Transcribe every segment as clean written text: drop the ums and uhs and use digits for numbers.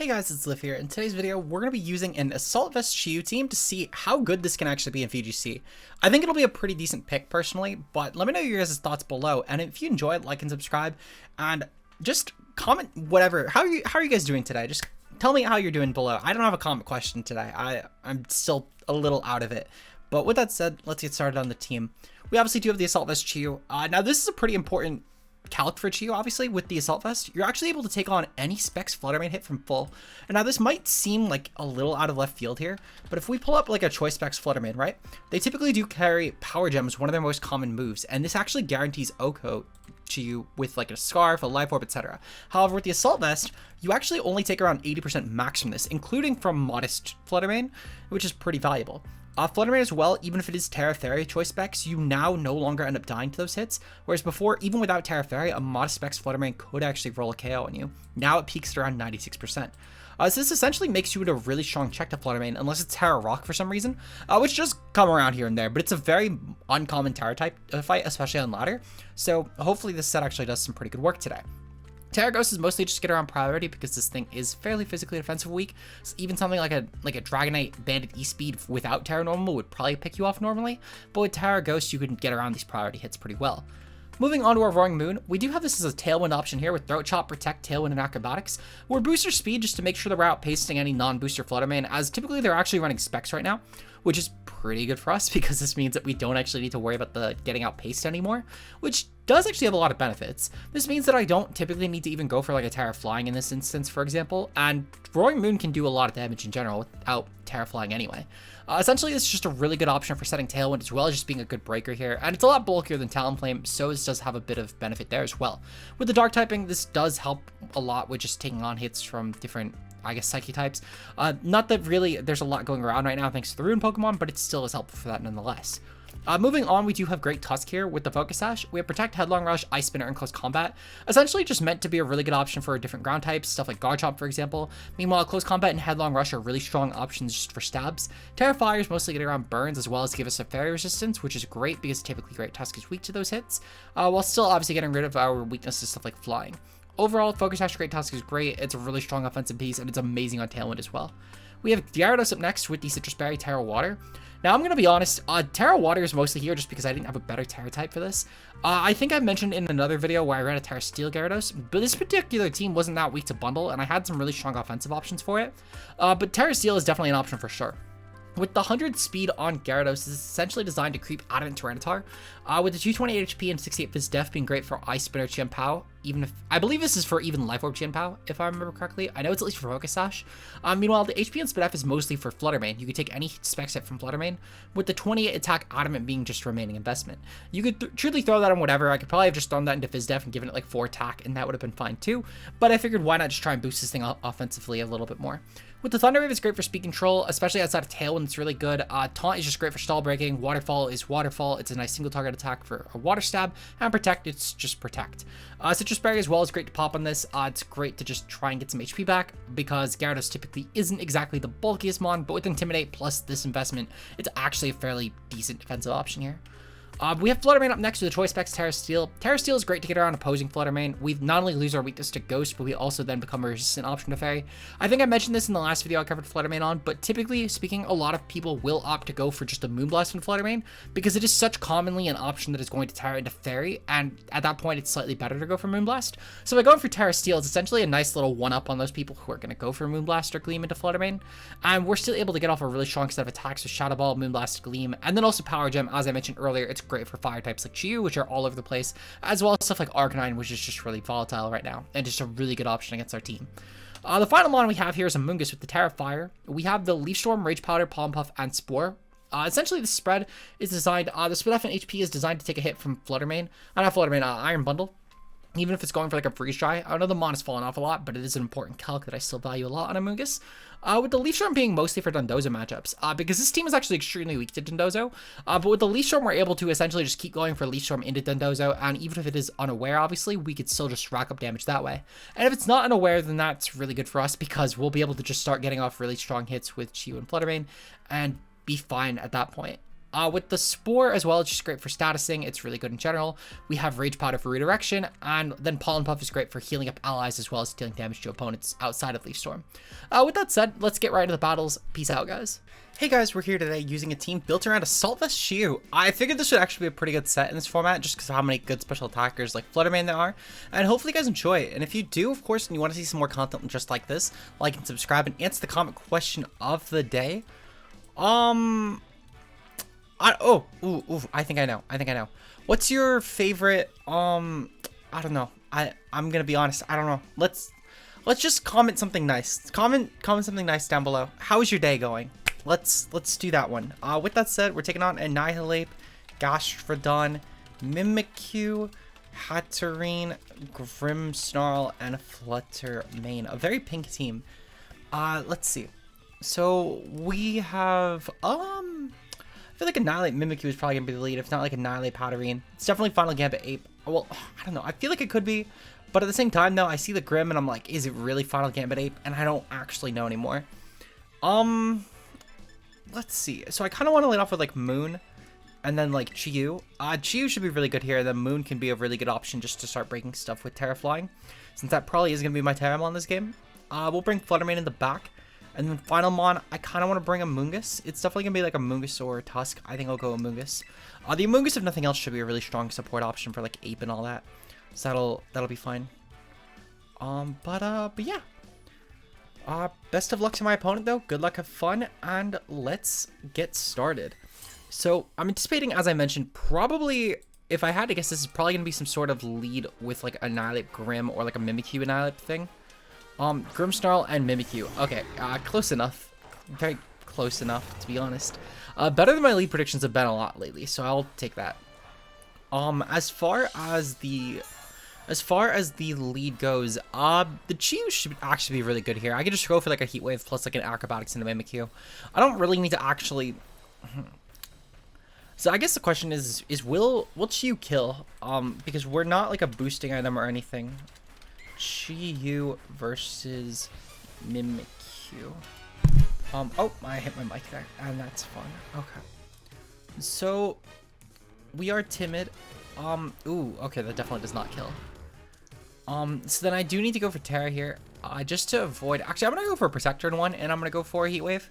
Hey guys, it's Liv here. In today's video, we're going to be using an Assault Vest Chiyu team to see how good this can actually be in VGC. I think it'll be a pretty decent pick personally, but let me know your guys' thoughts below. And if you enjoy it, like and subscribe, and just comment whatever. How are you guys doing today? Just tell me how you're doing below. I don't have a comment question today. I'm still a little out of it. But with that said, let's get started on the team. We obviously do have the Assault Vest Chiyu. Now this is a pretty important calc for Chiyu. Obviously with the Assault Vest, you're actually able to take on any Specs Fluttermane hit from full. And now this might seem like a little out of left field here, but if we pull up like a Choice Specs Fluttermane, right, they typically do carry Power Gem as one of their most common moves, and this actually guarantees Oko Chiyu with like a Scarf, a Life Orb, etc. However, with the Assault Vest, you actually only take around 80% max from this, including from Modest Fluttermane, which is pretty valuable. Fluttermane as well, even if it is Terra Fairy Choice Specs, you now no longer end up dying to those hits, whereas before, even without Terra Fairy, a Modest Specs Fluttermane could actually roll a KO on you. Now it peaks at around 96%. So this essentially makes you into a really strong check to Fluttermane, unless it's Terra Rock for some reason, which does come around here and there, but it's a very uncommon Terra type fight, especially on ladder, so hopefully this set actually does some pretty good work today. Terra Ghost is mostly just get around priority because this thing is fairly physically defensive weak. So even something like a Dragonite Bandit E-Speed without Terra Normal would probably pick you off normally, but with Terra Ghost you can get around these priority hits pretty well. Moving on to our Roaring Moon, we do have this as a Tailwind option here with Throat Chop, Protect, Tailwind, and Acrobatics. We're booster speed just to make sure that we're outpacing any non-booster Fluttermane, as typically they're actually running Specs right now, which is pretty good for us because this means that we don't actually need to worry about the getting outpaced anymore, which does actually have a lot of benefits. This means that I don't typically need to even go for like a Terra Flying in this instance, for example, and Roaring Moon can do a lot of damage in general without Terra Flying anyway. Essentially, this is just a really good option for setting Tailwind as well as just being a good breaker here, and it's a lot bulkier than Talonflame, so this does have a bit of benefit there as well. With the Dark typing, this does help a lot with just taking on hits from different, I guess, Psyche types. Not that really there's a lot going around right now thanks to the Rune Pokemon, but it still is helpful for that nonetheless. Moving on, we do have Great Tusk here with the Focus Sash. We have Protect, Headlong Rush, Ice Spinner, and Close Combat. Essentially just meant to be a really good option for different ground types, stuff like Garchomp, for example. Meanwhile, Close Combat and Headlong Rush are really strong options just for stabs. Terra Fires mostly get around burns as well as give us a fairy resistance, which is great because typically Great Tusk is weak to those hits, while still obviously getting rid of our weakness to stuff like flying. Overall, Focus Sash Great Tusk is great. It's a really strong offensive piece, and it's amazing on Tailwind as well. We have Gyarados up next with the Citrus Berry Terra Water. Now, I'm going to be honest, Terra Water is mostly here just because I didn't have a better Terra type for this. I think I mentioned in another video where I ran a Terra Steel Gyarados, but this particular team wasn't that weak to bundle, and I had some really strong offensive options for it. But Terra Steel is definitely an option for sure. With the 100 speed on Gyarados, this is essentially designed to creep Adamant Tyranitar, with the 228 HP and 68 Fizz Def being great for Ice Spinner Chien-Pao, even if, I believe this is for even Life Orb Chien-Pao, if I remember correctly. I know it's at least for Focus Sash. Meanwhile, the HP and Speed Def is mostly for Fluttermane. You could take any Specs hit from Fluttermane, with the 28 attack Adamant being just remaining investment. You could truly throw that on whatever. I could probably have just thrown that into Fizz Def and given it like 4 attack, and that would have been fine too, but I figured why not just try and boost this thing offensively a little bit more. With the Thunder Wave, it's great for speed control, especially outside of Tailwind. It's really good. Taunt is just great for stall breaking. Waterfall is Waterfall. It's a nice single target attack for a Water Stab. And Protect, it's just Protect. Citrus Berry as well is great to pop on this. It's great to just try and get some HP back because Gyarados typically isn't exactly the bulkiest mon, but with Intimidate plus this investment, it's actually a fairly decent defensive option here. We have Fluttermane up next with the Choice Specs Terra Steel. Terra Steel is great to get around opposing Fluttermane. We not only lose our weakness to Ghost, but we also then become a resistant option to Fairy. I think I mentioned this in the last video I covered Fluttermane on, but typically speaking, a lot of people will opt to go for just a Moonblast from Fluttermane because it is such commonly an option that is going to Terra into Fairy, and at that point, it's slightly better to go for Moonblast. So by going for Terra Steel, it's essentially a nice little one-up on those people who are going to go for Moonblast or Gleam into Fluttermane, and we're still able to get off a really strong set of attacks with Shadow Ball, Moonblast, Gleam, and then also Power Gem. As I mentioned earlier, it's great for Fire types like Chiyu, which are all over the place, as well as stuff like Arcanine, which is just really volatile right now, and just a really good option against our team. The final mon we have here is Amoonguss with the Terra Fire. We have the Leaf Storm, Rage Powder, Pollen Puff, and Spore. Essentially, the spread is designed, the spread off in HP is designed to take a hit from Fluttermane, not Fluttermane, Iron Bundle. Even if it's going for like a freeze dry. I know the mon has fallen off a lot, but it is an important calc that I still value a lot on Amoonguss. With the Leaf Storm being mostly for Dondozo matchups, because this team is actually extremely weak to Dondozo. But with the Leaf Storm, we're able to essentially just keep going for Leaf Storm into Dondozo, and even if it is unaware, obviously, we could still just rack up damage that way. And if it's not unaware, then that's really good for us because we'll be able to just start getting off really strong hits with Chiyu and Fluttermane and be fine at that point. With the Spore as well, it's just great for statusing. It's really good in general. We have Rage Powder for redirection, and then Pollen Puff is great for healing up allies as well as dealing damage to opponents outside of Leaf Storm. With that said, let's get right into the battles. Peace out, guys. Hey guys, we're here today using a team built around Assault Vest Shiyu. I figured this would actually be a pretty good set in this format just because of how many good special attackers like Fluttermane there are, and hopefully you guys enjoy it. And if you do, of course, and you want to see some more content just like this, like and subscribe and answer the comment question of the day. I think I know. What's your favorite, I don't know. I'm gonna be honest, I don't know. Let's just comment something nice. Comment something nice down below. How is your day going? Let's do that one. With that said, we're taking on Annihilape, Gastrodon, Mimikyu, Hatterene, Grimmsnarl, and Fluttermane. A very pink team. Let's see. So we have I feel like Annihilape Mimikyu is probably gonna be the lead, if not like Annihilape Hatterene. It's definitely Final Gambit Ape. Well, I don't know. I feel like it could be, but at the same time though, I see the Grimm and I'm like, is it really Final Gambit Ape? And I don't actually know anymore. Let's see. So I kind of want to lead off with like Moon and then like Chiyu. Chiyu should be really good here. Then Moon can be a really good option just to start breaking stuff with Terra Flying, since that probably is going to be my Terramon this game. We'll bring Fluttermane in the back. And then final Mon, I kind of want to bring a Mungus. It's definitely going to be like a Mungus or a Tusk. I think I'll go Mungus. The Mungus, if nothing else, should be a really strong support option for like Ape and all that. So that'll be fine. But yeah. Best of luck to my opponent though. Good luck, have fun, and let's get started. So I'm anticipating, as I mentioned, probably, if I had to guess, this is probably gonna be some sort of lead with like Annihilape Grimm or like a Mimikyu Annihilape thing. Grimmsnarl and Mimikyu. Okay, close enough. Very close enough, to be honest. Better than my lead predictions have been a lot lately, so I'll take that. As far as the lead goes, the Chiyu should actually be really good here. I could just go for like a Heat Wave plus like an Acrobatics and a Mimikyu. I don't really need to actually... So I guess the question is will Chiyu kill? Because we're not like a boosting item or anything. Chiyu versus Mimikyu. Oh, I hit my mic there, and that's fun. Okay. So, we are timid. Ooh, okay, that definitely does not kill. So then I do need to go for Terra here, just to avoid... Actually, I'm going to go for a Protector in one, and I'm going to go for a Heat Wave.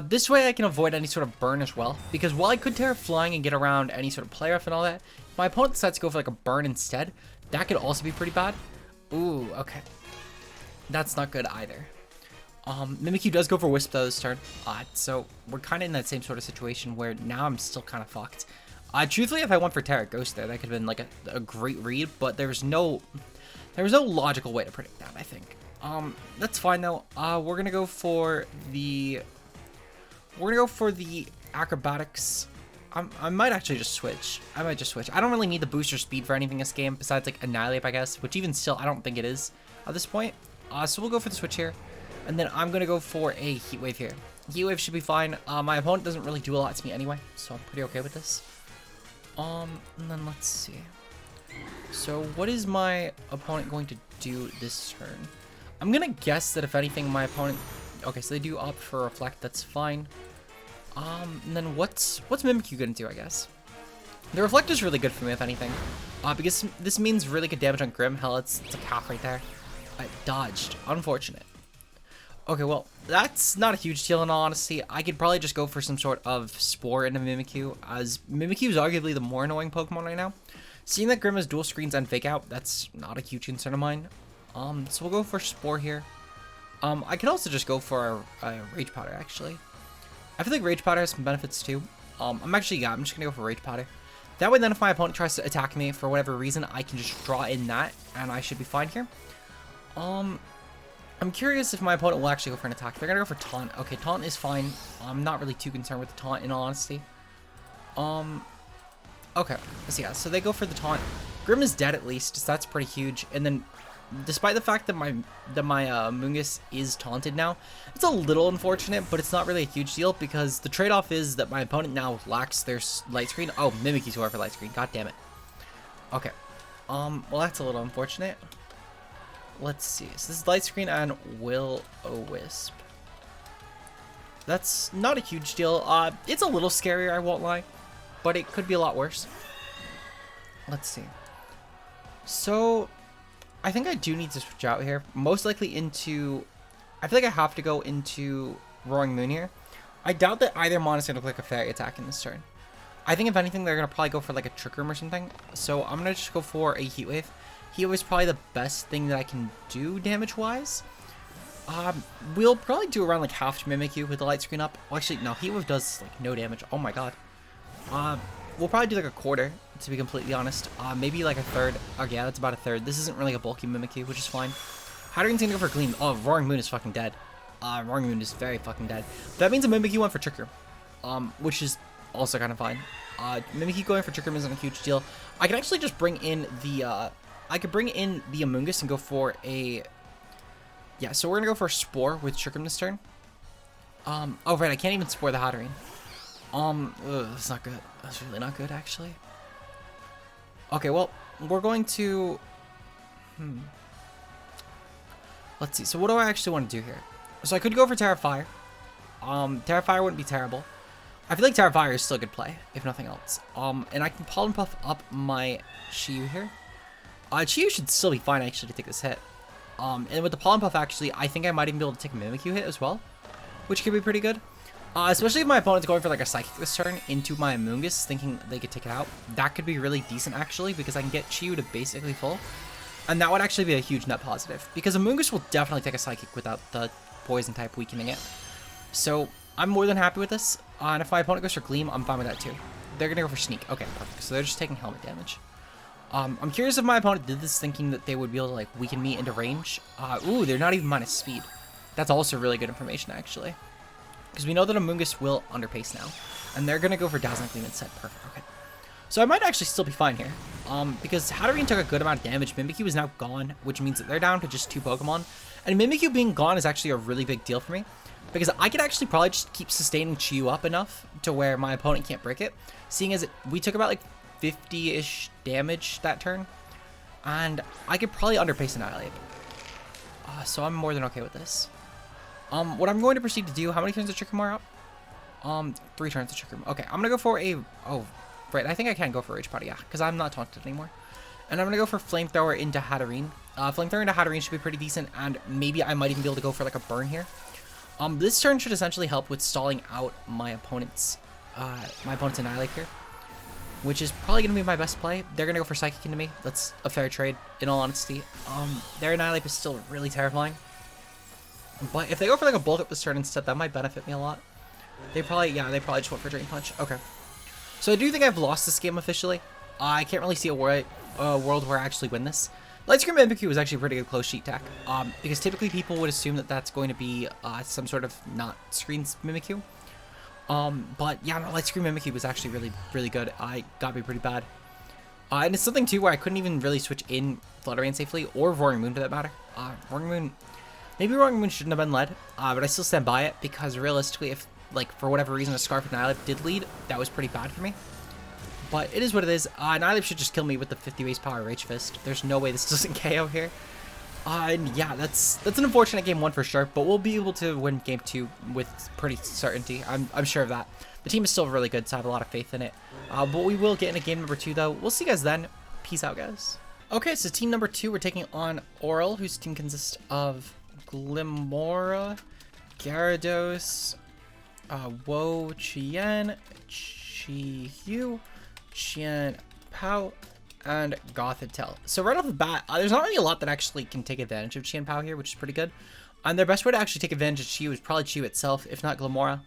This way I can avoid any sort of burn as well, because while I could Terra Flying and get around any sort of play rough and all that, if my opponent decides to go for like a burn instead, that could also be pretty bad. Ooh, okay. That's not good either. Mimikyu does go for Wisp though this turn, so we're kind of in that same sort of situation where now I'm still kind of fucked. Truthfully, if I went for Terra Ghost there, that could have been like a great read, but there was no logical way to predict that, I think. That's fine though. We're gonna go for the Acrobatics. I might actually just switch. I don't really need the booster speed for anything this game besides like Annihilape, I guess, which even still I don't think it is at this point. So we'll go for the switch here, and then I'm gonna go for a Heat Wave here. Heat Wave should be fine. My opponent doesn't really do a lot to me anyway, so I'm pretty okay with this. And then let's see. So what is my opponent going to do this turn? I'm gonna guess that if anything, my opponent... Okay, so they do opt for Reflect, that's fine. And then what's Mimikyu gonna do, I guess? The Reflect is really good for me, if anything. Because this means really good damage on Grimm. Hell, it's a half right there. I dodged. Unfortunate. Okay, well, that's not a huge deal in all honesty. I could probably just go for some sort of Spore into Mimikyu, as Mimikyu is arguably the more annoying Pokemon right now. Seeing that Grimm has dual screens and Fake Out, that's not a huge concern of mine. So we'll go for Spore here. I could also just go for a Rage Powder, actually. I feel like Rage Powder has some benefits too. I'm just gonna go for Rage Powder. That way then if my opponent tries to attack me for whatever reason, I can just draw in that, and I should be fine here. I'm curious if my opponent will actually go for an attack. They're gonna go for Taunt. Okay, Taunt is fine. I'm not really too concerned with the Taunt, in all honesty. Okay, so yeah, so they go for the Taunt. Grimm is dead at least, so that's pretty huge. And then, despite the fact that my Mungus is taunted now, it's a little unfortunate, but it's not really a huge deal because the trade-off is that my opponent now lacks their Light Screen. Oh, Mimikyu's going for Light Screen. God damn it. Okay. Well, that's a little unfortunate. Let's see. So this is Light Screen and Will-O-Wisp. That's not a huge deal. It's a little scarier, I won't lie, but it could be a lot worse. Let's see. So, I think I do need to switch out here. Most likely into... I feel like I have to go into Roaring Moon here. I doubt that either mon is going to click a fairy attack in this turn. I think if anything, they're going to probably go for like a Trick Room or something. So, I'm going to just go for a Heat Wave. Heat Wave is probably the best thing that I can do damage-wise. We'll probably do around like half to Mimikyu with the light screen up. Well, actually, no, Heat Wave does like no damage. Oh my god. We'll probably do like a quarter, to be completely honest. Maybe like a third. Okay, yeah, that's about a third. This isn't really a bulky Mimikyu, which is fine. Hattering's gonna go for Gleam. Oh, Roaring Moon is fucking dead. Roaring Moon is very fucking dead. That means a Mimikyu went for Trick Room, which is also kind of fine. Mimikyu going for Trick Room isn't a huge deal. I can actually just bring in the, I could bring in the Amoonguss and go for a, yeah, so we're gonna go for a Spore with Trick Room this turn. Oh right, I can't even Spore the Hattering. That's not good. That's really not good, actually. Okay, well, we're going to... Let's see. So what do I actually want to do here? So I could go for Terrifier. Terrifier wouldn't be terrible. I feel like Terrifier is still a good play, if nothing else. And I can Pollen Puff up my Chi-Yu here. Chi-Yu should still be fine, actually, to take this hit. And with the Pollen Puff, actually, I think I might even be able to take a Mimikyu hit as well, which could be pretty good. Especially if my opponent's going for like a Psychic this turn into my Amoonguss, thinking they could take it out. That could be really decent, actually, because I can get Chi-Yu to basically full. And that would actually be a huge net positive, because Amoonguss will definitely take a Psychic without the Poison type weakening it. So I'm more than happy with this. And if my opponent goes for Gleam, I'm fine with that too. They're going to go for Sneak. Okay, perfect. So they're just taking helmet damage. I'm curious if my opponent did this thinking that they would be able to like weaken me into range. Ooh, they're not even minus speed. That's also really good information, actually. Because we know that Amoonguss will underpace now. And they're going to go for Dazzling Gleam instead. Perfect. Okay. So I might actually still be fine here. Because Hatterene took a good amount of damage. Mimikyu is now gone, which means that they're down to just 2 Pokemon. And Mimikyu being gone is actually a really big deal for me. Because I could actually probably just keep sustaining Chi-Yu up enough to where my opponent can't break it. Seeing as we took about like 50-ish damage that turn. And I could probably underpace Annihilape. So I'm more than okay with this. What I'm going to proceed to do, how many turns to Trick Room are up? 3 turns to Trick Room. Okay, I'm going to go for a, oh, right, I think I can go for Rage Powder, yeah, because I'm not taunted anymore. And I'm going to go for Flamethrower into Hatterene. Flamethrower into Hatterene should be pretty decent, and maybe I might even be able to go for like a Burn here. This turn should essentially help with stalling out my opponent's Annihilape here, which is probably going to be my best play. They're going to go for Psychic into me. That's a fair trade, in all honesty. Their Annihilape is still really terrifying. But if they go for like a Bulk Up this turn instead, that might benefit me a lot. They probably just went for Drain Punch. Okay. So I do think I've lost this game officially. I can't really see a world where I actually win this. Light Screen Mimikyu was actually a pretty good close sheet tech. Because typically people would assume that that's going to be some sort of not screen Mimikyu. But yeah, no, Light Screen Mimikyu was actually really, really good. I got me pretty bad. And it's something too where I couldn't even really switch in Fluttermane safely, or Roaring Moon for that matter. Roaring Moon... Maybe Roaring Moon shouldn't have been led, but I still stand by it, because realistically, if, like, for whatever reason a Scarf Annihilape did lead, that was pretty bad for me. But it is what it is. Annihilape should just kill me with the 50 base power Rage Fist. There's no way this doesn't KO here. And yeah, that's an unfortunate game 1 for sure, but we'll be able to win game 2 with pretty certainty. I'm sure of that. The team is still really good, so I have a lot of faith in it. But we will get into game number 2, though. We'll see you guys then. Peace out, guys. Okay, so team number 2, we're taking on Oral, whose team consists of Glimmora, Gyarados, Wo-Chien, Chi-Yu, Chien-Pao, and Gothitelle. So right off the bat, there's not really a lot that actually can take advantage of Chien-Pao here, which is pretty good. And their best way to actually take advantage of Chi-Yu is probably Chi-Yu itself, if not Glimmora.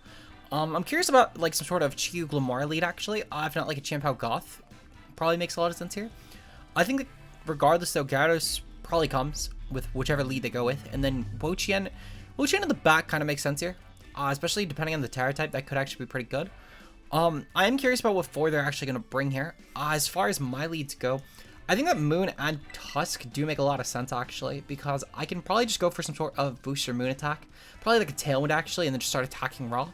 I'm curious about like some sort of Chi-Yu Glimmora lead actually, if not like a Chien-Pao Goth. Probably makes a lot of sense here. I think that regardless though, Gyarados probably comes with whichever lead they go with, and then Wo-Chien in the back kind of makes sense here, especially depending on the Terra type. That could actually be pretty good. I am curious about what 4 they're actually going to bring here. As far as my leads go, I think that Moon and Tusk do make a lot of sense actually, because I can probably just go for some sort of booster Moon attack, probably like a Tailwind actually, and then just start attacking raw,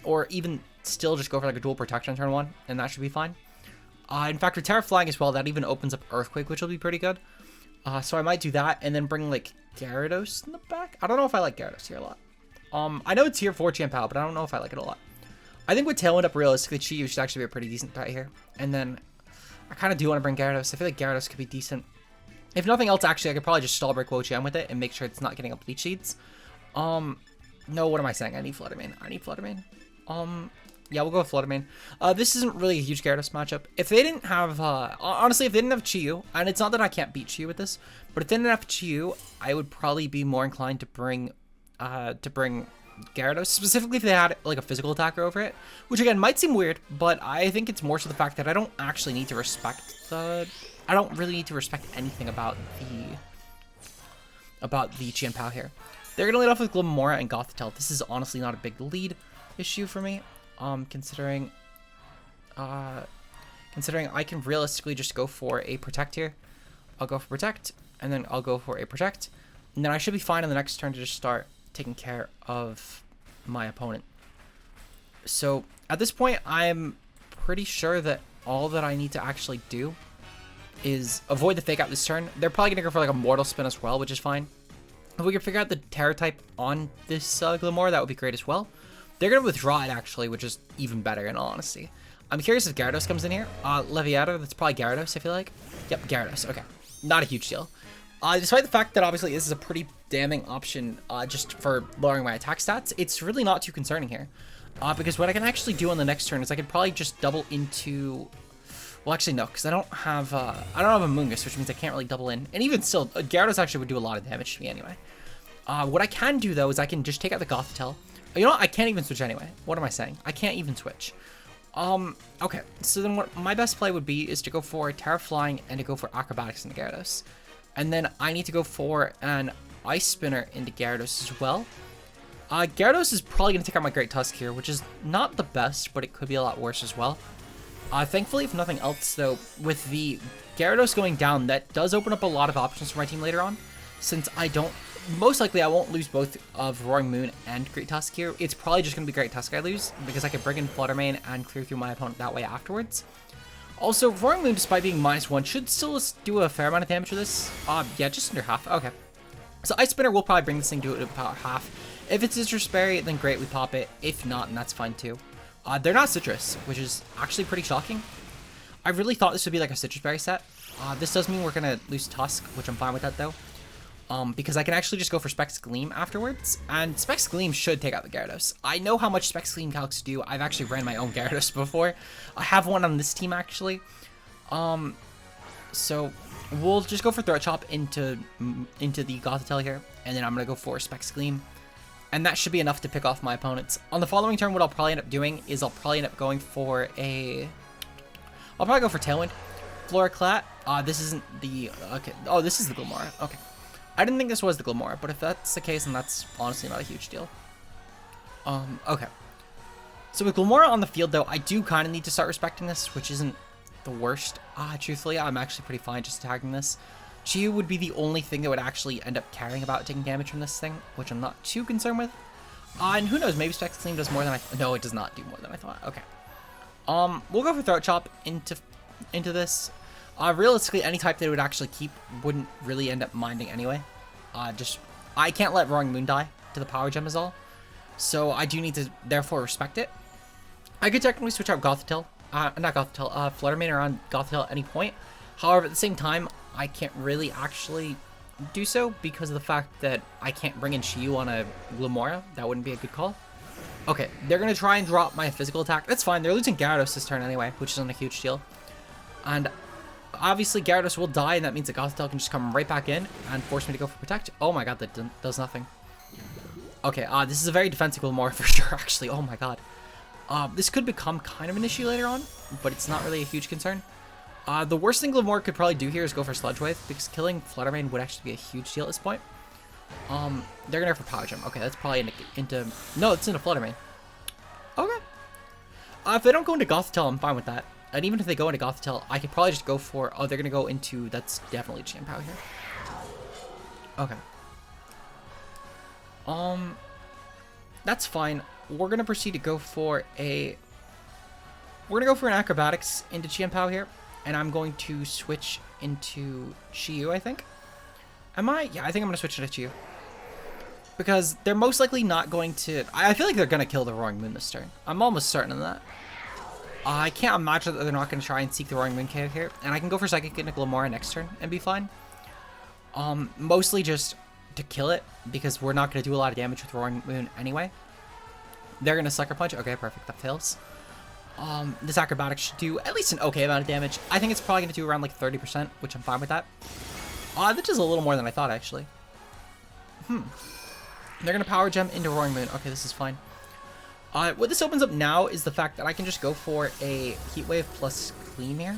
or even still just go for like a dual protection turn 1, and that should be fine. In fact, with Terra Flying as well, that even opens up Earthquake, which will be pretty good. So I might do that, and then bring, like, Gyarados in the back. I don't know if I like Gyarados here a lot. I know it's here for Chien-Pao, but I don't know if I like it a lot. I think with Tailwind up, realistically, Chi-Yu should actually be a pretty decent threat here. And then I kind of do want to bring Gyarados. I feel like Gyarados could be decent. If nothing else, actually, I could probably just stall break Wo-Chien with it and make sure it's not getting up Leech Seeds. No, what am I saying? I need Flutter Mane. I need Flutter Mane. Yeah, we'll go with Flutter Mane. This isn't really a huge Gyarados matchup. If they didn't have, honestly, if they didn't have Chi-Yu, and it's not that I can't beat Chi-Yu with this, but if they didn't have Chi-Yu, I would probably be more inclined to bring Gyarados, specifically if they had like a physical attacker over it, which again might seem weird, but I think it's more to the fact that I don't actually need to respect I don't really need to respect anything about the Chien-Pao here. They're gonna lead off with Glimmora and Gothitelle. This is honestly not a big lead issue for me, considering I can realistically just go for a Protect here. I'll go for Protect, and then I'll go for a Protect, and then I should be fine on the next turn to just start taking care of my opponent. So at this point, I'm pretty sure that all that I need to actually do is avoid the Fake Out this turn. They're probably gonna go for like a Mortal Spin as well, which is fine. If we can figure out the Terror type on this Glimmora, that would be great as well. They're gonna withdraw it actually, which is even better in all honesty. I'm curious if Gyarados comes in here. Leviato, that's probably Gyarados, I feel like. Yep, Gyarados, okay. Not a huge deal. Despite the fact that obviously this is a pretty damning option just for lowering my attack stats, it's really not too concerning here. Because what I can actually do on the next turn is I can probably just double into... Well, actually, no, because I don't have a Mungus, which means I can't really double in. And even still, Gyarados actually would do a lot of damage to me anyway. What I can do, though, is I can just take out the Gothitelle. You know what? I can't even switch anyway. What am I saying? I can't even switch. Okay. So then what my best play would be is to go for Terra Flying and to go for Acrobatics into Gyarados. And then I need to go for an Ice Spinner into Gyarados as well. Gyarados is probably going to take out my Great Tusk here, which is not the best, but it could be a lot worse as well. Thankfully, if nothing else, though, with the Gyarados going down, that does open up a lot of options for my team later on. Since I don't... Most likely, I won't lose both of Roaring Moon and Great Tusk here. It's probably just going to be Great Tusk I lose, because I can bring in Flutter Mane and clear through my opponent that way afterwards. Also, Roaring Moon, despite being -1, should still do a fair amount of damage to this. Yeah, just under half. Okay. So Ice Spinner will probably bring this thing to about half. If it's Citrus Berry, then great, we pop it. If not, then that's fine too. They're not Citrus, which is actually pretty shocking. I really thought this would be like a Citrus Berry set. This does mean we're going to lose Tusk, which I'm fine with that though. Because I can actually just go for Specs Gleam afterwards, and Specs Gleam should take out the Gyarados. I know how much Specs Gleam calcs do. I've actually ran my own Gyarados before. I have one on this team actually. So we'll just go for Throat Chop into the Gothitelle here, and then I'm gonna go for Specs Gleam, and that should be enough to pick off my opponents. On the following turn, what I'll probably end up doing is I'll probably end up going for I'll probably go for Tailwind, Floriclat. This isn't the okay. Oh, this is the Glimmora. Okay. I didn't think this was the Glimmora, but if that's the case, then that's honestly not a huge deal. Okay. So with Glimmora on the field, though, I do kind of need to start respecting this, which isn't the worst. Truthfully, I'm actually pretty fine just attacking this. Chi-Yu would be the only thing that would actually end up caring about taking damage from this thing, which I'm not too concerned with. And who knows, maybe Specs Gleam does more than no, it does not do more than I thought. Okay. We'll go for Throat Chop into this. Realistically, any type that it would actually keep wouldn't really end up minding anyway. I can't let Roaring Moon die to the Power Gem is all. So I do need to, therefore, respect it. I could technically switch out Gothitelle, not Gothitelle, Flutter Mane around Gothitelle at any point. However, at the same time, I can't really actually do so because of the fact that I can't bring in Chi-Yu on a Glimmora. That wouldn't be a good call. Okay, they're going to try and drop my physical attack. That's fine. They're losing Gyarados this turn anyway, which isn't a huge deal. And obviously, Gyarados will die, and that means that Gothitelle can just come right back in and force me to go for Protect. Oh my god, that does nothing. Okay, this is a very defensive Glimmora for sure, actually. Oh my god. This could become kind of an issue later on, but it's not really a huge concern. The worst thing Glimmora could probably do here is go for Sludge Wave, because killing Flutter Mane would actually be a huge deal at this point. They're gonna go for Power Gem. Okay, that's probably into no, it's into Flutter Mane. Okay. If they don't go into Gothitelle, I'm fine with that. And even if they go into Gothitelle, I could probably just go for... Oh, they're going to go into... That's definitely Chien-Pao here. Okay. That's fine. We're going to proceed to go for a... We're going to go for an Acrobatics into Chien-Pao here. And I'm going to switch into Chi-Yu, I think. Am I? Yeah, I think I'm going to switch into Chi-Yu. Because they're most likely not going to... I feel like they're going to kill the Roaring Moon this turn. I'm almost certain of that. I can't imagine that they're not going to try and seek the Roaring Moon KO here. And I can go for Psychic into Glimmora next turn and be fine. Mostly just to kill it, because we're not going to do a lot of damage with Roaring Moon anyway. They're going to Sucker Punch. Okay, perfect. That fails. This Acrobatic should do at least an okay amount of damage. I think it's probably going to do around like 30%, which I'm fine with that. That's just a little more than I thought, actually. They're going to Power Gem into Roaring Moon. Okay, this is fine. What this opens up now is the fact that I can just go for a Heat Wave plus Gleam here.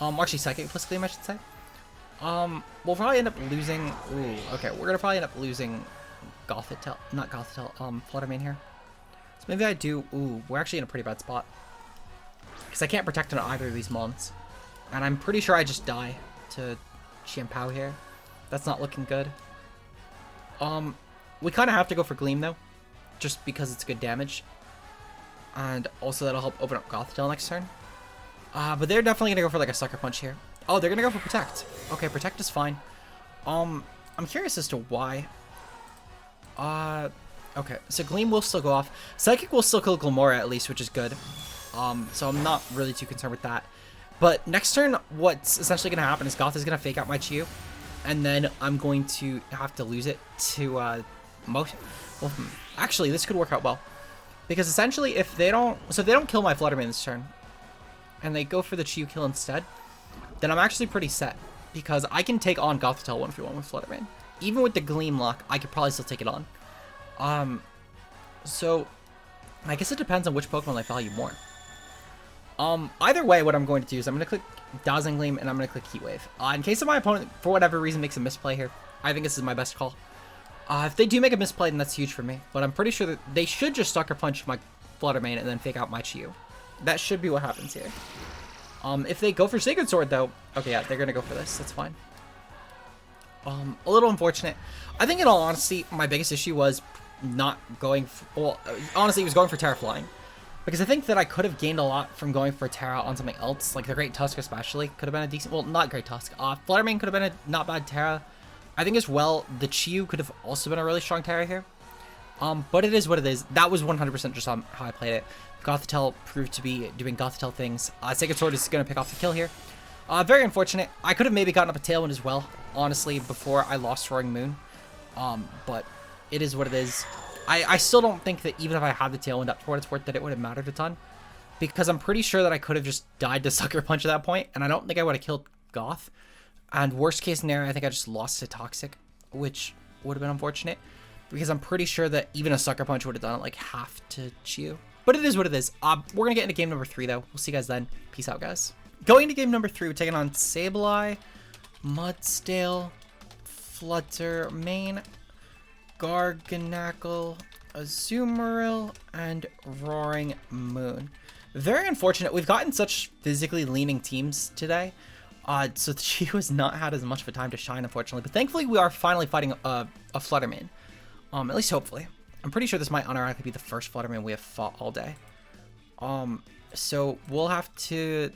Actually, Psychic plus Gleam, I should say. We'll probably end up losing... Ooh, okay, we're going to probably end up losing Gothitelle. Not Gothitelle, Flutter Mane here. So maybe I do... Ooh, we're actually in a pretty bad spot. Because I can't protect on either of these mons. And I'm pretty sure I just die to Qianpao here. That's not looking good. We kind of have to go for Gleam, though. Just because it's good damage. And also that'll help open up Gothitelle next turn. But they're definitely going to go for like a Sucker Punch here. Oh, they're going to go for Protect. Okay, Protect is fine. I'm curious as to why. Okay, so Gleam will still go off. Psychic will still kill Glimmora at least, which is good. So I'm not really too concerned with that. But next turn, what's essentially going to happen is Goth is going to fake out my Chiyu. And then I'm going to have to lose it to Motion. Well, actually, this could work out well. Because essentially, if they don't kill my Flutter Mane this turn, and they go for the Chiyu kill instead, then I'm actually pretty set. Because I can take on Gothitelle 1v1 with Flutter Mane. Even with the Gleam lock, I could probably still take it on. So I guess it depends on which Pokemon I value more. Either way, what I'm going to do is I'm going to click Dazzling Gleam and I'm going to click Heat Wave. In case of my opponent, for whatever reason, makes a misplay here, I think this is my best call. If they do make a misplay, then that's huge for me. But I'm pretty sure that they should just Sucker Punch my Flutter Mane and then fake out my Chiyu. That should be what happens here. If they go for Sacred Sword, though, okay, yeah, they're going to go for this. That's fine. A little unfortunate. I think in all honesty, my biggest issue was not going for, well, honestly, it was going for Terra Flying. Because I think that I could have gained a lot from going for Terra on something else, like the Great Tusk especially could have been a decent, well, not Great Tusk. Flutter Mane could have been a not bad Terra. I think as well, the Chiyu could have also been a really strong Terra here. But it is what it is. That was 100% just how I played it. Gothitelle proved to be doing Gothitelle things. Sacred Sword is going to pick off the kill here. Very unfortunate. I could have maybe gotten up a Tailwind as well, honestly, before I lost Roaring Moon. But it is what it is. I still don't think that even if I had the Tailwind up for what it's worth, that it would have mattered a ton. Because I'm pretty sure that I could have just died to Sucker Punch at that point, and I don't think I would have killed Goth. And worst case scenario, I think I just lost to Toxic, which would have been unfortunate. Because I'm pretty sure that even a Sucker Punch would have done it like half to Chiyu. But it is what it is. We're going to get into game number 3, though. We'll see you guys then. Peace out, guys. Going into game number 3, we're taking on Sableye, Mudsdale, Flutter Mane, Garganacl, Azumarill, and Roaring Moon. Very unfortunate. We've gotten such physically leaning teams today. So she has not had as much of a time to shine, unfortunately. But thankfully, we are finally fighting a Flutter Mane. At least hopefully. I'm pretty sure this might unironically be the first Flutter Mane we have fought all day. So we'll have to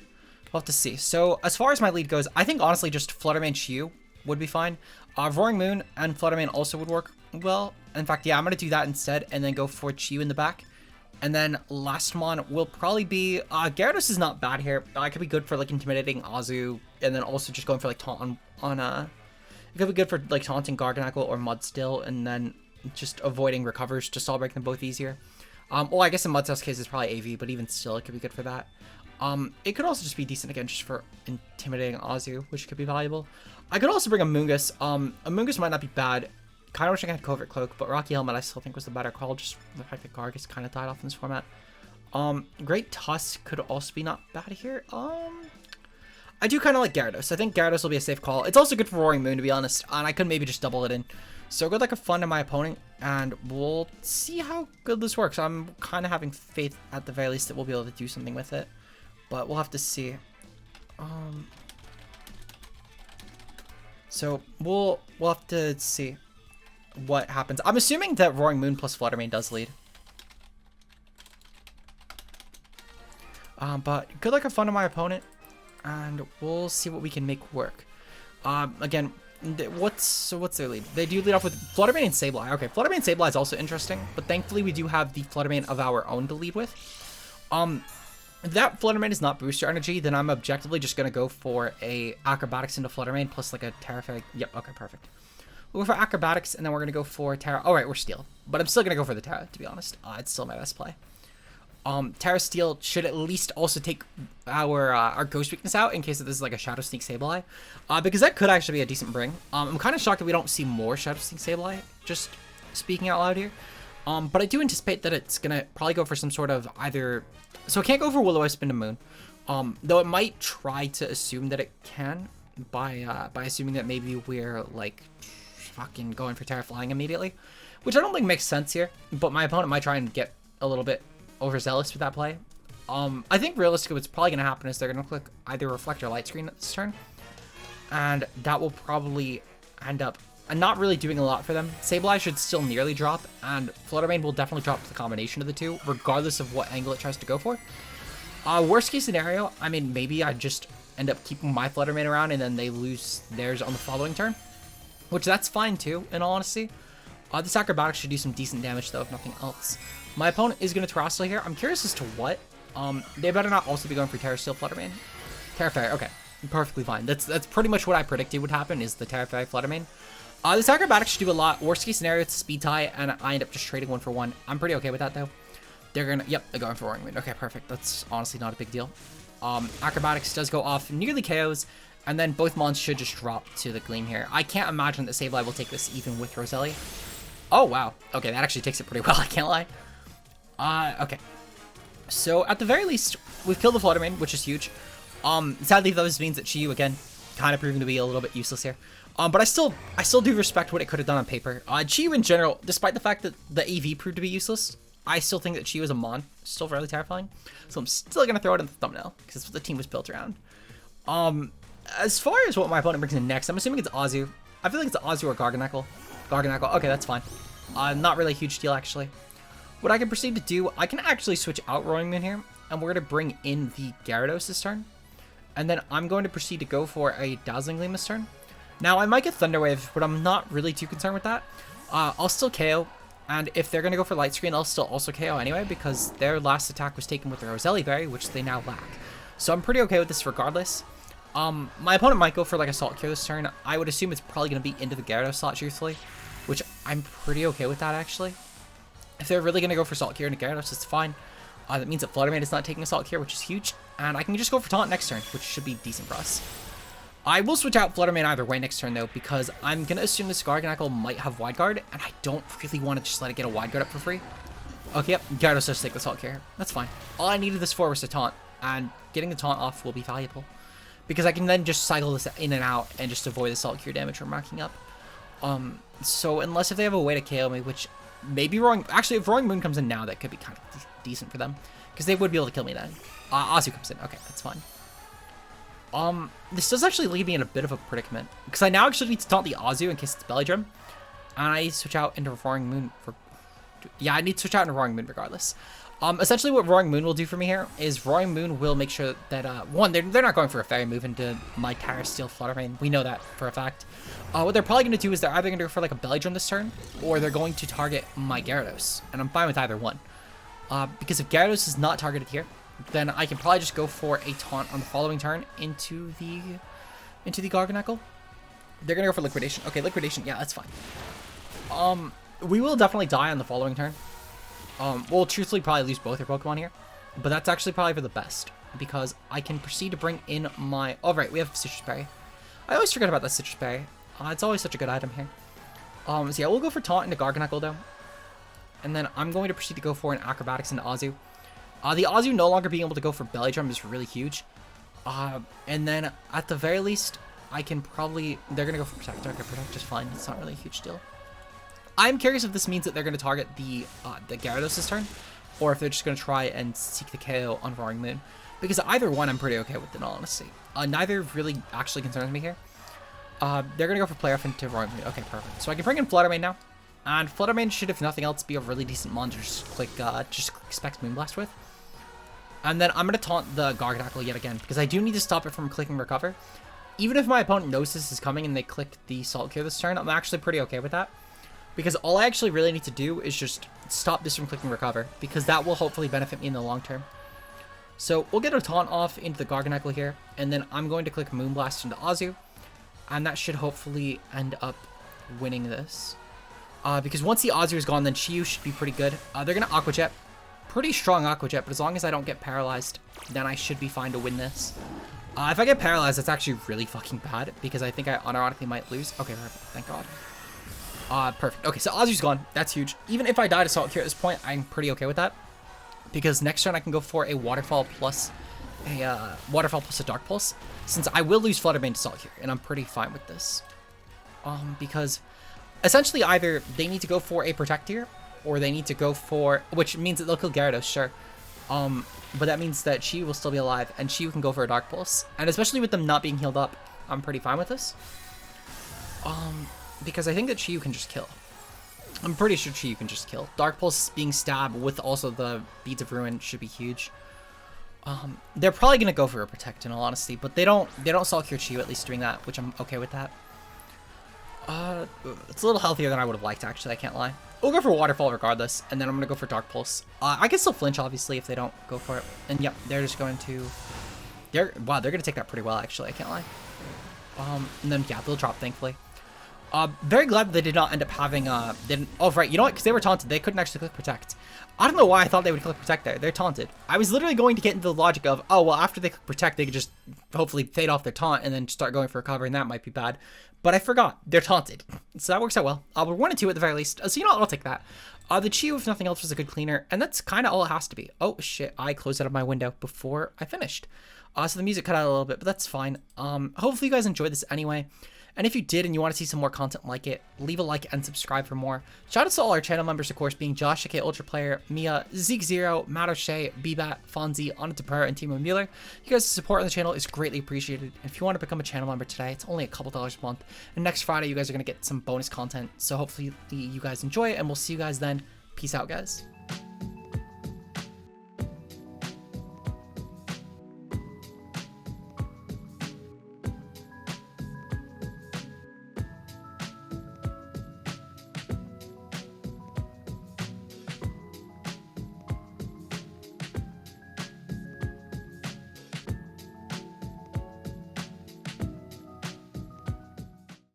see. So as far as my lead goes, I think honestly just Flutter Mane Chiyu would be fine. Roaring Moon and Flutter Mane also would work well. In fact, yeah, I'm going to do that instead and then go for Chiyu in the back. And then last mon will probably be... Gyarados is not bad here. It could be good for like intimidating Azu and then also just going for like taunt on it could be good for like taunting Garganacl or Mudsdale and then just avoiding recovers. Just I'll break them both easier. Well, I guess in Mudsdale's case it's probably AV, but even still it could be good for that. It could also just be decent again just for intimidating Azu, which could be valuable. I could also bring a Mungus. A Mungus might not be bad. Kind of wish I had Covert Cloak, but Rocky Helmet I still think was the better call, just the fact that Gargus kind of died off in this format. Great Tusk could also be not bad here. I do kind of like Gyarados. I think Gyarados will be a safe call. It's also good for Roaring Moon, to be honest, and I could maybe just double it in. So good luck, have fun to my opponent, and we'll see how good this works. I'm kind of having faith, at the very least, that we'll be able to do something with it, but we'll have to see. So we'll have to see what happens. I'm assuming that Roaring Moon plus Flutter Mane does lead. But good luck, have fun to my opponent, and we'll see what we can make work. Again, What's their lead? They do lead off with Fluttermane and Sableye. Okay, Fluttermane and Sableye is also interesting, but thankfully we do have the Fluttermane of our own to lead with. If that Fluttermane is not booster energy, then I'm objectively just gonna go for a Acrobatics into Fluttermane plus like a Terra Fairy. Yep, okay, perfect. We'll go for Acrobatics, and then we're gonna go for Terra. All right, we're Steel, but I'm still gonna go for the Terra, to be honest. It's still my best play. Terra Steel should at least also take our Ghost weakness out in case that this is like a Shadow Sneak Sableye, because that could actually be a decent bring. I'm kind of shocked that we don't see more Shadow Sneak Sableye, just speaking out loud here. But I do anticipate that it's gonna probably go for some sort of either. So it can't go for Will-O-Wisp into Moon, though it might try to assume that it can by assuming that maybe we're like fucking going for Terra Flying immediately, which I don't think makes sense here. But my opponent might try and get a little bit overzealous with that play. I think realistically what's probably going to happen is they're going to click either Reflect or Light Screen at this turn, and that will probably end up not really doing a lot for them. Sableye should still nearly drop, and Fluttermane will definitely drop the combination of the two, regardless of what angle it tries to go for. Worst case scenario, I mean, maybe I just end up keeping my Fluttermane around, and then they lose theirs on the following turn, which that's fine too, in all honesty. This Acrobatics should do some decent damage, though, if nothing else. My opponent is going to Terrestrial here. I'm curious as to what. They better not also be going for Terra Steel Fluttermane. Terra Fairy, okay. Perfectly fine. That's pretty much what I predicted would happen, is the Terra Fairy Fluttermane. This Acrobatics should do a lot. Worst case scenario, it's a speed tie, and I end up just trading 1 for 1. I'm pretty okay with that, though. They're gonna, yep, they're going for Roaring Moon. Okay, perfect. That's honestly not a big deal. Acrobatics does go off, nearly KOs, and then both mons should just drop to the Gleam here. I can't imagine that Sableye will take this even with Roselia. Oh, wow. Okay, that actually takes it pretty well, I can't lie. Okay. So, at the very least, we've killed the Fluttermane, which is huge. Sadly, though, this means that Chiyu, again, kind of proving to be a little bit useless here. But I still do respect what it could have done on paper. Chiyu, in general, despite the fact that the EV proved to be useless, I still think that Chiyu as a mon is still fairly terrifying. So I'm still going to throw it in the thumbnail, because that's what the team was built around. As far as what my opponent brings in next, I'm assuming it's Azu. I feel like it's Azu or Garganacl. Garganacl, okay, that's fine. Not really a huge deal, actually. What I can proceed to do, I can actually switch out Roaring Moon here, and we're going to bring in the Gyarados this turn. And then I'm going to proceed to go for a Dazzling Gleam this turn. Now, I might get Thunder Wave, but I'm not really too concerned with that. I'll still KO, and if they're going to go for Light Screen, I'll still also KO anyway, because their last attack was taken with the Roselia Berry, which they now lack. So I'm pretty okay with this regardless. My opponent might go for like Assault Cure this turn. I would assume it's probably going to be into the Gyarados slot, truthfully, which I'm pretty okay with that, actually. If they're really going to go for Assault Cure into Gyarados, it's fine. That means that Fluttermane is not taking Assault Cure, which is huge, and I can just go for Taunt next turn, which should be decent for us. I will switch out Fluttermane either way next turn, though, because I'm going to assume this Garganacl might have Wide Guard, and I don't really want to just let it get a Wide Guard up for free. Okay, yep, Gyarados does take the Assault Cure. That's fine. All I needed this for was to Taunt, and getting the Taunt off will be valuable, because I can then just cycle this in and out and just avoid the Assault Cure damage from racking up. So unless if they have a way to KO me, which maybe actually if Roaring Moon comes in now, that could be kind of decent for them, because they would be able to kill me then. Azu comes in. Okay, that's fine. This does actually leave me in a bit of a predicament, because I now actually need to taunt the Azu in case it's Belly Drum, and I need to switch out into Roaring Moon for. Yeah, I need to switch out into Roaring Moon regardless. Essentially what Roaring Moon will do for me here is Roaring Moon will make sure that, one, they're not going for a Fairy move into my Terra Steel Fluttermane. We know that for a fact. What they're probably going to do is they're either going to go for like a Belly Drum this turn, or they're going to target my Gyarados, and I'm fine with either one. Because if Gyarados is not targeted here, then I can probably just go for a Taunt on the following turn into the Garganacl. They're going to go for Liquidation. Okay, Liquidation, yeah, that's fine. We will definitely die on the following turn. We'll truthfully probably lose both our Pokemon here, but that's actually probably for the best, because I can proceed to bring in my. Oh right, we have Citrus Berry. I always forget about that Citrus Berry. It's always such a good item here. So yeah, we'll go for Taunt into Garganacl though, and then I'm going to proceed to go for an Acrobatics into Azu. The Azu no longer being able to go for Belly Drum is really huge. And then at the very least, I can probably. They're gonna go for Protect. Okay, Protect is fine. It's not really a huge deal. I'm curious if this means that they're going to target the Gyarados this turn, or if they're just going to try and seek the KO on Roaring Moon. Because either one I'm pretty okay with, in all honesty. Neither really actually concerns me here. They're going to go for Play Off into Roaring Moon. Okay, perfect. So I can bring in Fluttermane now. And Fluttermane should, if nothing else, be a really decent monster just expect Moonblast with. And then I'm going to taunt the Garganacl yet again, because I do need to stop it from clicking Recover. even if my opponent knows this is coming and they click the Salt Cure this turn, I'm actually pretty okay with that. Because all I actually really need to do is just stop this from clicking Recover, because that will hopefully benefit me in the long term. So we'll get a taunt off into the Garganacl here, and then I'm going to click Moonblast into Azu, and that should hopefully end up winning this. Because once the Azu is gone, then Chiyu should be pretty good. They're going to Aqua Jet. Pretty strong Aqua Jet, but as long as I don't get paralyzed, then I should be fine to win this. If I get paralyzed, that's actually really fucking bad, because I think I unironically might lose. Okay, thank God. Perfect. Okay, so Azu's gone. That's huge. Even if I die to Salt Cure at this point, I'm pretty okay with that. Because next turn I can go for a Waterfall plus a Dark Pulse, since I will lose Fluttermane to Salt Cure, and I'm pretty fine with this. Because essentially either they need to go for a Protect here, or they need to go for, which means that they'll kill Gyarados, sure. But that means that Chiyu will still be alive, and Chiyu can go for a Dark Pulse. And especially with them not being healed up, I'm pretty fine with this. Because I think that Chiyu can just kill. I'm pretty sure Chiyu can just kill. Dark Pulse being stabbed with also the Beads of Ruin should be huge. They're probably gonna go for a Protect in all honesty, but they don't Salt Cure Chiyu, at least doing that, which I'm okay with that. It's a little healthier than I would have liked, actually, I can't lie. We'll go for Waterfall regardless, and then I'm gonna go for Dark Pulse. I can still flinch, obviously, if they don't go for it. And yep, they're just going to... Wow, they're gonna take that pretty well, actually, I can't lie. And then, yeah, they'll drop, thankfully. Very glad that they did not end up having, oh, right, you know what, because they were taunted, they couldn't actually click Protect. I don't know why I thought they would click Protect there, they're taunted. I was literally going to get into the logic of, oh, well, after they click Protect, they could just hopefully fade off their taunt and then start going for Recover, and that might be bad. But I forgot, they're taunted, so that works out well. We're 1 and 2 at the very least, so you know what, I'll take that. The Chiyu, if nothing else, was a good cleaner, and that's kind of all it has to be. Oh, shit, I closed out of my window before I finished. So the music cut out a little bit, but that's fine. Hopefully you guys enjoyed this anyway. And if you did and you want to see some more content like it, leave a like and subscribe for more. Shout out to all our channel members, of course, being Josh, aka Ultra Player, Mia, Zeke Zero, Matt O'Shea, Bbat, Fonzie, Anna and Timo Mueller. You guys' support on the channel is greatly appreciated. And if you want to become a channel member today, it's only a couple dollars a month. And next Friday, you guys are going to get some bonus content. So hopefully you guys enjoy it, and we'll see you guys then. Peace out, guys.